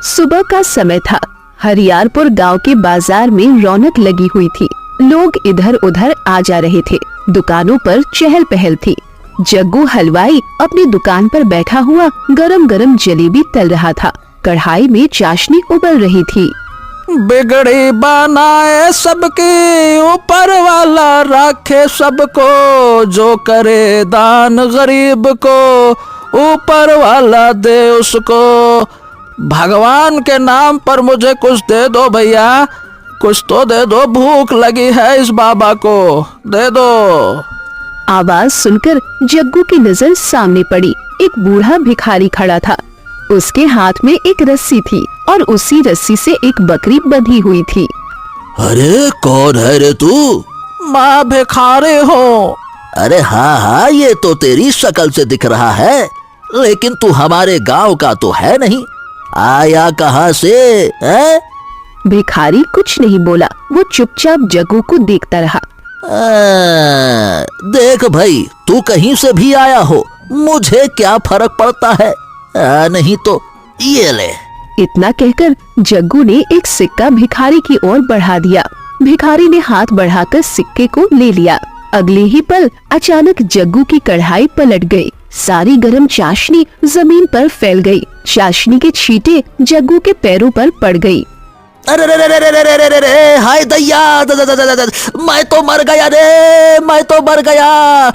सुबह का समय था। हरियारपुर गांव के बाजार में रौनक लगी हुई थी। लोग इधर उधर आ जा रहे थे। दुकानों पर चहल पहल थी। जग्गू हलवाई अपनी दुकान पर बैठा हुआ गरम गरम जलेबी तल रहा था। कढ़ाई में चाशनी उबल रही थी। बिगड़ी बनाए सबकी, ऊपर वाला रखे सबको, जो करे दान गरीब को, ऊपर वाला दे उसको। भगवान के नाम पर मुझे कुछ दे दो भैया, कुछ तो दे दो, भूख लगी है इस बाबा को, दे दो। आवाज सुनकर जग्गू की नजर सामने पड़ी। एक बूढ़ा भिखारी खड़ा था। उसके हाथ में एक रस्सी थी और उसी रस्सी से एक बकरी बंधी हुई थी। अरे कौन है रे तू? मैं भिखारी हूँ। अरे हाँ हाँ, ये तो तेरी शक्ल से दिख रहा है, लेकिन तू हमारे गांव का तो है नहीं। आया कहाँ से है? भिखारी कुछ नहीं बोला। वो चुपचाप जग्गू को देखता रहा। देख भाई, तू कहीं से भी आया हो, मुझे क्या फर्क पड़ता है? नहीं तो ये ले। इतना कहकर जग्गू ने एक सिक्का भिखारी की ओर बढ़ा दिया। भिखारी ने हाथ बढ़ाकर सिक्के को ले लिया। अगले ही पल अचानक जग्गू की कढ़ाई पलट गई। सारी गरम चाशनी जमीन पर फैल गई। चाशनी के छींटे जग्गू के पैरों पर पड़ गई। अरे रे रे रे रे रे रे रे रे, हाय दैया, मैं तो मर गया रे, मैं तो मर गया।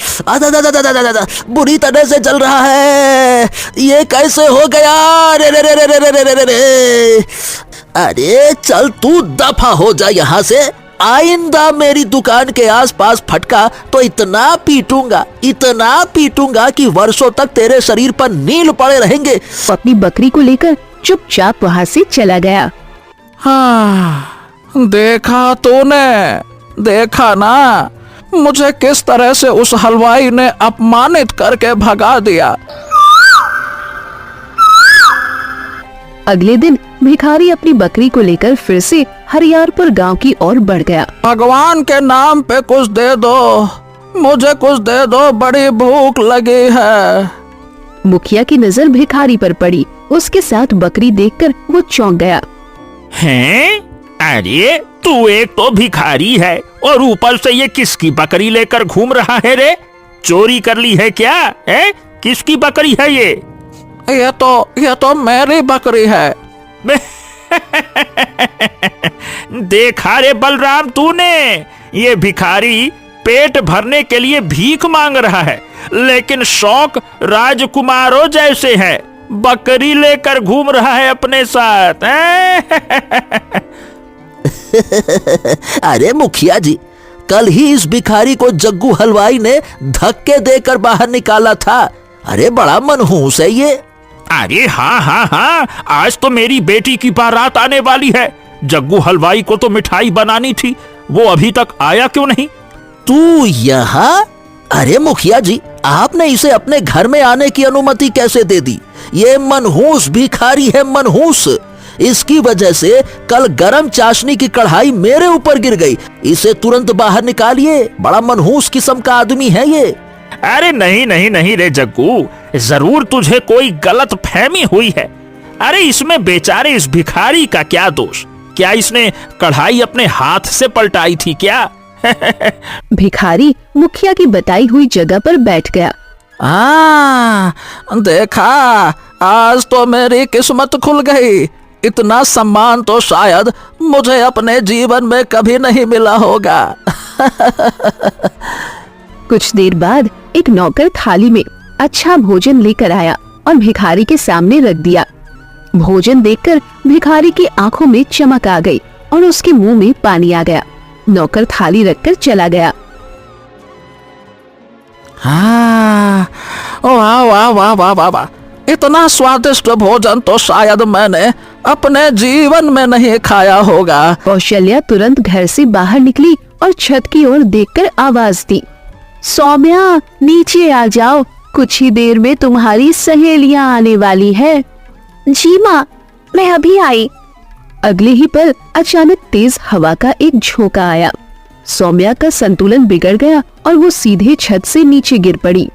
बुरी तरह से जल रहा है, ये कैसे हो गया? रे रे रे रे रे रे रे रे रे। अरे चल तू दफा हो जा यहाँ से। आइंदा मेरी दुकान के आसपास फटका तो इतना पीटूंगा कि वर्षों तक तेरे शरीर पर नील पड़े रहेंगे। अपनी बकरी को लेकर चुपचाप वहाँ से चला गया। हाँ, देखा तूने, देखा ना, मुझे किस तरह से उस हलवाई ने अपमानित करके भगा दिया। अगले दिन भिखारी अपनी बकरी को लेकर फिर से हरियारपुर गांव की ओर बढ़ गया। भगवान के नाम पे कुछ दे दो, मुझे कुछ दे दो, बड़ी भूख लगी है। मुखिया की नजर भिखारी पर पड़ी। उसके साथ बकरी देखकर वो चौंक गया। हैं? अरे तू एक तो भिखारी है और ऊपर से ये किसकी बकरी लेकर घूम रहा है रे? चोरी कर ली है क्या? है? किसकी बकरी है ये? ये तो मेरी बकरी है। देखा रे बलराम तूने, ये भिखारी पेट भरने के लिए भीख मांग रहा है, लेकिन शौक राजकुमारों जैसे है, बकरी लेकर घूम रहा है अपने साथ। अरे मुखिया जी, कल ही इस भिखारी को जग्गू हलवाई ने धक्के देकर बाहर निकाला था। अरे बड़ा मनहूस है ये। अरे हाँ हाँ हाँ, आज तो मेरी बेटी की बारात आने वाली है। जग्गू हलवाई को तो मिठाई बनानी थी, वो अभी तक आया क्यों नहीं? तू यहाँ? अरे मुखिया जी, आपने इसे अपने घर में आने की अनुमति कैसे दे दी? ये मनहूस भिखारी है, मनहूस। इसकी वजह से कल गरम चाशनी की कढ़ाई मेरे ऊपर गिर गई। इसे तुरंत बाहर निकालिए, बड़ा मनहूस किस्म का आदमी है ये। अरे नहीं नहीं नहीं रे जग्गू, जरूर तुझे कोई गलत फहमी हुई है। अरे इसमें बेचारे इस भिखारी का क्या दोष? क्या इसने कढ़ाई अपने हाथ से पलटाई थी क्या? भिखारी मुखिया की बताई हुई जगह पर बैठ गया। देखा, आज तो मेरी किस्मत खुल गई। इतना सम्मान तो शायद मुझे अपने जीवन में कभी नहीं मिला होगा। कुछ देर बाद एक नौकर थाली में अच्छा भोजन लेकर आया और भिखारी के सामने रख दिया। भोजन देखकर भिखारी की आंखों में चमक आ गई और उसके मुंह में पानी आ गया। नौकर थाली रखकर चला गया। हाँ, वाह वाह वाह वाह वाह वाह, इतना स्वादिष्ट भोजन तो शायद मैंने अपने जीवन में नहीं खाया होगा। कौशल्या तुरंत घर से बाहर निकली और छत की ओर देखकर आवाज दी, सौम्या नीचे आ जाओ, कुछ ही देर में तुम्हारी सहेलियां आने वाली है। जी माँ, मैं अभी आई। अगले ही पल अचानक तेज हवा का एक झोंका आया। सौम्या का संतुलन बिगड़ गया और वो सीधे छत से नीचे गिर पड़ी।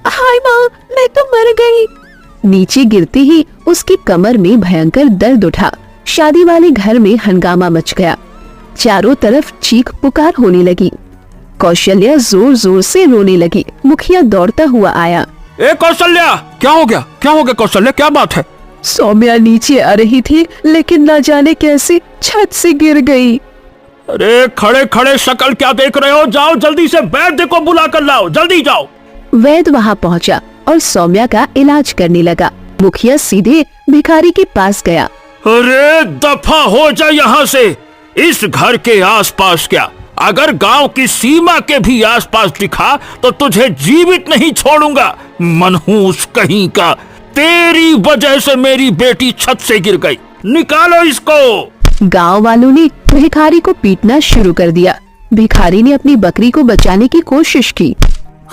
हाय माँ, मैं तो मर गई। नीचे गिरते ही उसकी कमर में भयंकर दर्द उठा। शादी वाले घर में हंगामा मच गया। चारों तरफ चीख पुकार होने लगी। कौशल्या जोर जोर से रोने लगी। मुखिया दौड़ता हुआ आया। ए कौशल्या, क्या हो गया कौशल्या, क्या बात है? सौम्या नीचे आ रही थी, लेकिन न जाने कैसे छत से गिर गई। अरे खड़े खड़े शक्ल क्या देख रहे हो? जाओ जल्दी से वैद्य को बुला कर लाओ, जल्दी जाओ। वैद्य वहाँ पहुँचा और सौम्या का इलाज करने लगा। मुखिया सीधे भिखारी के पास गया। अरे दफा हो जा यहाँ से। इस घर के आसपास क्या, अगर गांव की सीमा के भी आसपास दिखा तो तुझे जीवित नहीं छोड़ूंगा। मनहूस कहीं का, तेरी वजह से मेरी बेटी छत से गिर गई। निकालो इसको। गांव वालों ने भिखारी को पीटना शुरू कर दिया। भिखारी ने अपनी बकरी को बचाने की कोशिश की।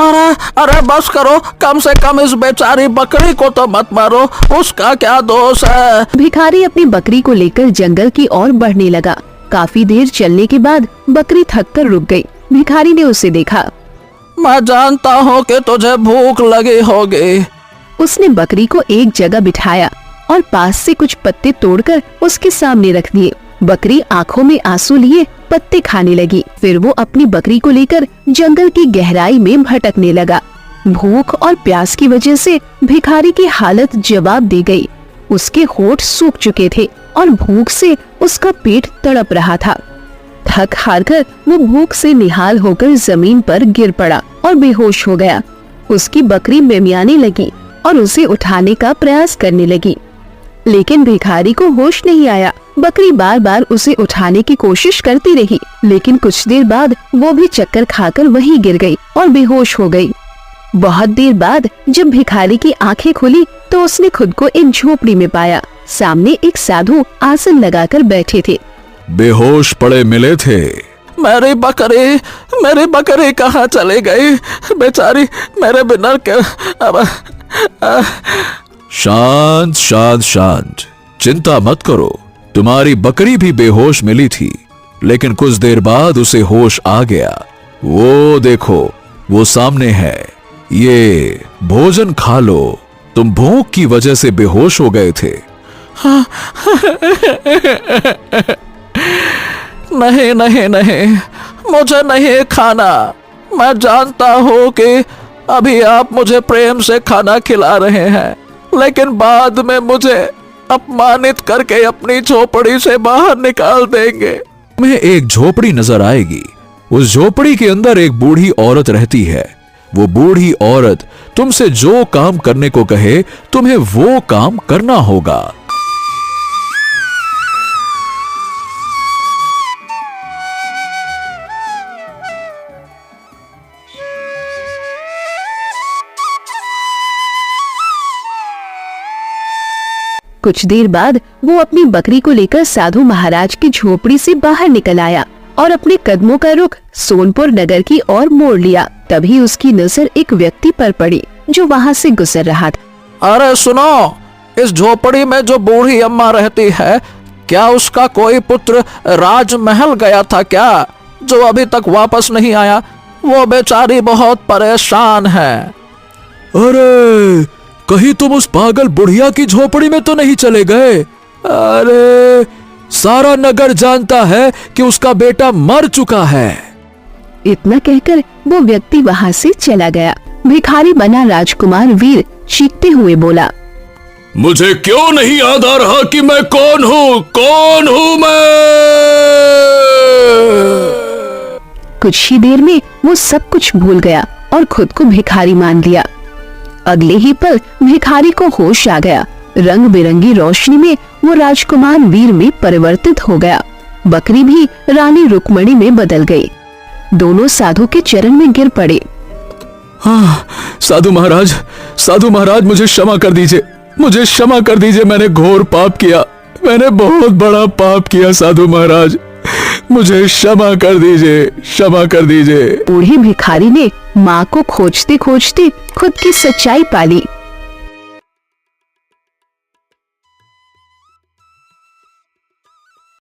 अरे बस करो, कम से कम इस बेचारी बकरी को तो मत मारो, उसका क्या दोष है? भिखारी अपनी बकरी को लेकर जंगल की ओर बढ़ने लगा। काफी देर चलने के बाद बकरी थककर रुक गई। भिखारी ने उसे देखा। मैं जानता हूँ कि तुझे भूख लगी होगी। उसने बकरी को एक जगह बिठाया और पास से कुछ पत्ते तोड़कर उसके सामने रख दिए। बकरी आंखों में आंसू लिए पत्ते खाने लगी। फिर वो अपनी बकरी को लेकर जंगल की गहराई में भटकने लगा। भूख और प्यास की वजह से भिखारी की हालत जवाब दे गई। उसके होंठ सूख चुके थे और भूख से उसका पेट तड़प रहा था। थक हार कर वो भूख से निहाल होकर जमीन पर गिर पड़ा और बेहोश हो गया। उसकी बकरी मिमियाने लगी और उसे उठाने का प्रयास करने लगी, लेकिन भिखारी को होश नहीं आया। बकरी बार बार उसे उठाने की कोशिश करती रही, लेकिन कुछ देर बाद वो भी चक्कर खाकर वहीं गिर गई और बेहोश हो गई। बहुत देर बाद जब भिखारी की आंखें खुली तो उसने खुद को एक झोपड़ी में पाया। सामने एक साधु आसन लगाकर बैठे थे। बेहोश पड़े मिले थे। मेरी बकरी कहाँ चली गई? बेचारी मेरे बिना शांत शांत शांत, चिंता मत करो। तुम्हारी बकरी भी बेहोश मिली थी, लेकिन कुछ देर बाद उसे होश आ गया। वो देखो, वो सामने है। ये भोजन खा लो, तुम भूख की वजह से बेहोश हो गए थे। नहीं नहीं नहीं, मुझे नहीं खाना। मैं जानता हूँ कि अभी आप मुझे प्रेम से खाना खिला रहे हैं, लेकिन बाद में मुझे अपमानित करके अपनी झोपड़ी से बाहर निकाल देंगे। तुम्हें एक झोपड़ी नजर आएगी। उस झोपड़ी के अंदर एक बूढ़ी औरत रहती है। वो बूढ़ी औरत तुमसे जो काम करने को कहे, तुम्हें वो काम करना होगा। कुछ देर बाद वो अपनी बकरी को लेकर साधु महाराज की झोपड़ी से बाहर निकल आया और अपने कदमों का रुख सोनपुर नगर की ओर मोड़ लिया। तभी उसकी नजर एक व्यक्ति पर पड़ी जो वहाँ से गुजर रहा था। अरे सुनो, इस झोपड़ी में जो बूढ़ी अम्मा रहती है, क्या उसका कोई पुत्र राजमहल गया था क्या, जो अभी तक वापस नहीं आया? वो बेचारी बहुत परेशान है। अरे कहीं तुम उस पागल बुढ़िया की झोपड़ी में तो नहीं चले गए? अरे सारा नगर जानता है कि उसका बेटा मर चुका है। इतना कहकर वो व्यक्ति वहाँ से चला गया। भिखारी बना राजकुमार वीर चीखते हुए बोला, मुझे क्यों नहीं याद आ रहा कि मैं कौन हूँ मैं? कुछ ही देर में वो सब कुछ भूल गया और खुद को भिखारी मान लिया। अगले ही पल भिखारी को होश आ गया। रंग बिरंगी रोशनी में वो राजकुमार वीर में परिवर्तित हो गया। बकरी भी रानी रुक्मणी में बदल गई। दोनों साधु के चरण में गिर पड़े। हाँ, साधु महाराज मुझे क्षमा कर दीजिए। मैंने घोर पाप किया। मैंने बहुत बड़ा पाप किया। साधु महाराज, मुझे क्षमा कर दीजिए। बूढ़े भिखारी ने माँ को खोजते खोजते खुद की सच्चाई पाली।